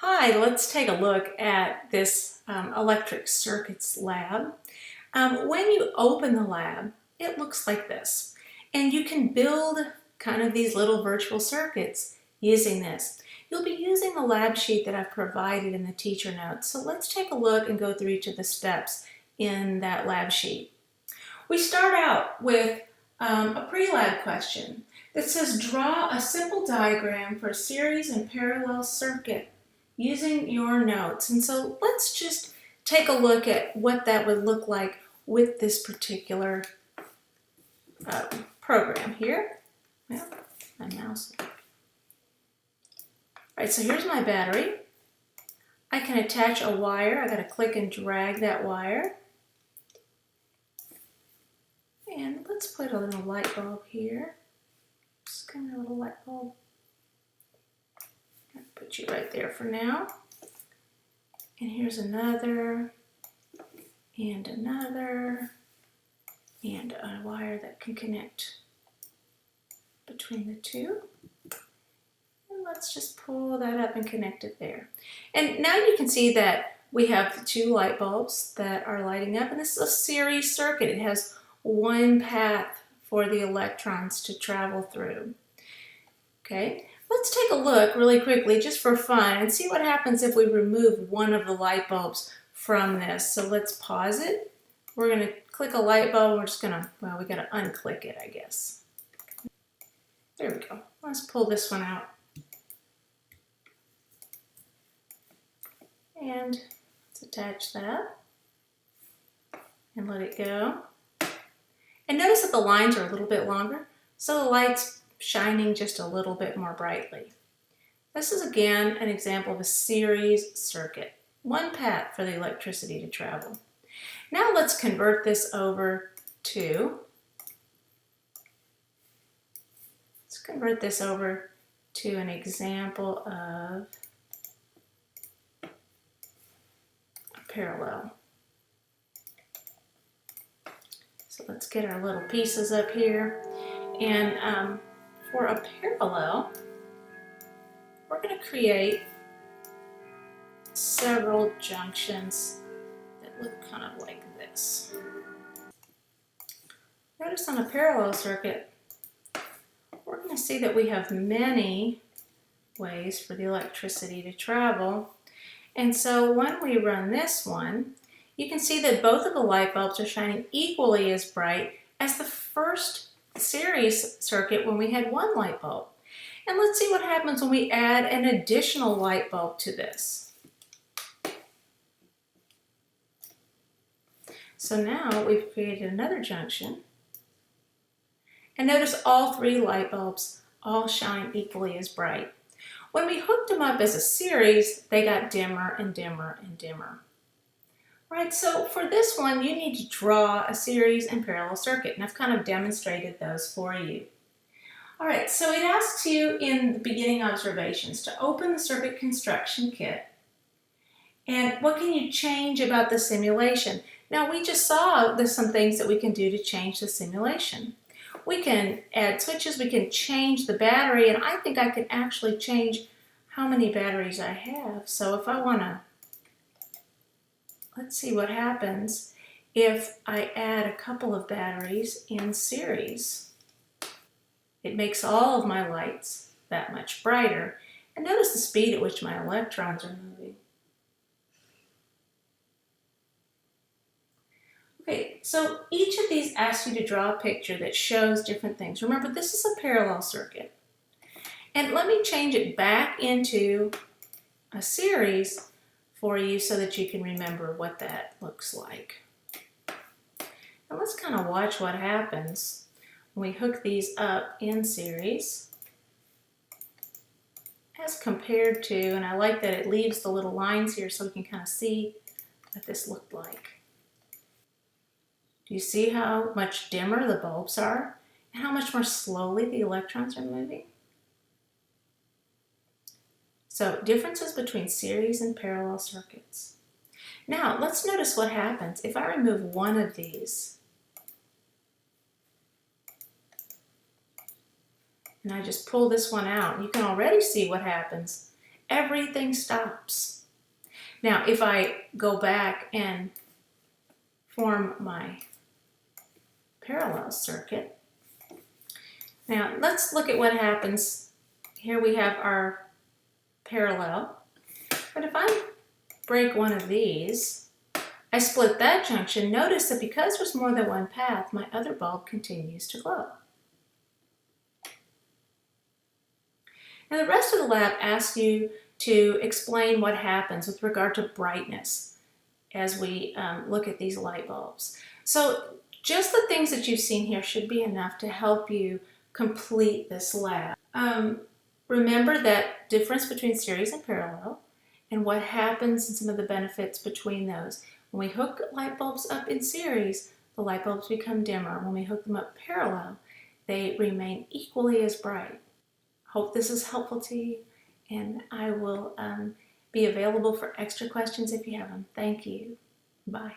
Hi, let's take a look at this electric circuits lab. When you open the lab, it looks like this. And you can build kind of these little virtual circuits using this. You'll be using the lab sheet that I've provided in the teacher notes. So let's take a look and go through each of the steps in that lab sheet. We start out with a pre-lab question that says draw a simple diagram for a series and parallel circuit using your notes. And so let's just take a look at what that would look like with this particular program here. Well, my mouse. All right, so here's my battery. I can attach a wire. I got to click and drag that wire. And let's put a little light bulb here. Just kind of a little light bulb. I'll put you right there for now. And here's another, and another, and a wire that can connect between the two. And let's just pull that up and connect it there. And now you can see that we have two light bulbs that are lighting up, and this is a series circuit. It has one path for the electrons to travel through. Okay, let's take a look really quickly just for fun and see what happens if we remove one of the light bulbs from this. So let's pause it. We're going to click a light bulb. We're just going to, well, we got to unclick it, I guess. There we go. Let's pull this one out. And let's attach that and let it go. And notice that the lines are a little bit longer, so the light's shining just a little bit more brightly. This is again an example of a series circuit. One path for the electricity to travel. Now let's convert this over to, an example of a parallel. So let's get our little pieces up here. And for a parallel, we're going to create several junctions that look kind of like this. Notice on a parallel circuit, we're going to see that we have many ways for the electricity to travel. And so when we run this one, you can see that both of the light bulbs are shining equally as bright as the first series circuit when we had one light bulb. And let's see what happens when we add an additional light bulb to this. So now we've created another junction. And notice all three light bulbs all shine equally as bright. When we hooked them up as a series, they got dimmer and dimmer and dimmer. Right, so for this one, you need to draw a series and parallel circuit, and I've kind of demonstrated those for you. All right, so it asks you in the beginning observations to open the circuit construction kit, and what can you change about the simulation? Now, we just saw there's some things that we can do to change the simulation. We can add switches, we can change the battery, and I think I can actually change how many batteries I have. So if I want to, let's see what happens if I add a couple of batteries in series. It makes all of my lights that much brighter. And notice the speed at which my electrons are moving. Okay, so each of these asks you to draw a picture that shows different things. Remember, this is a parallel circuit. And let me change it back into a series for you so that you can remember what that looks like. And let's kind of watch what happens when we hook these up in series as compared to, and I like that it leaves the little lines here so we can kind of see what this looked like. Do you see how much dimmer the bulbs are and how much more slowly the electrons are moving? So differences between series and parallel circuits. Now let's notice what happens if I remove one of these. And I just pull this one out. You can already see what happens everything stops. Now, if I go back and form my parallel circuit, now let's look at what happens. Here we have our parallel, but if I break one of these, I split that junction. Notice that because there's more than one path, my other bulb continues to glow. Now the rest of the lab asks you to explain what happens with regard to brightness as we look at these light bulbs. So just the things that you've seen here should be enough to help you complete this lab. Remember that difference between series and parallel and what happens and some of the benefits between those. When we hook light bulbs up in series, the light bulbs become dimmer. When we hook them up parallel, they remain equally as bright. Hope this is helpful to you, and I will be available for extra questions if you have them. Thank you. Bye.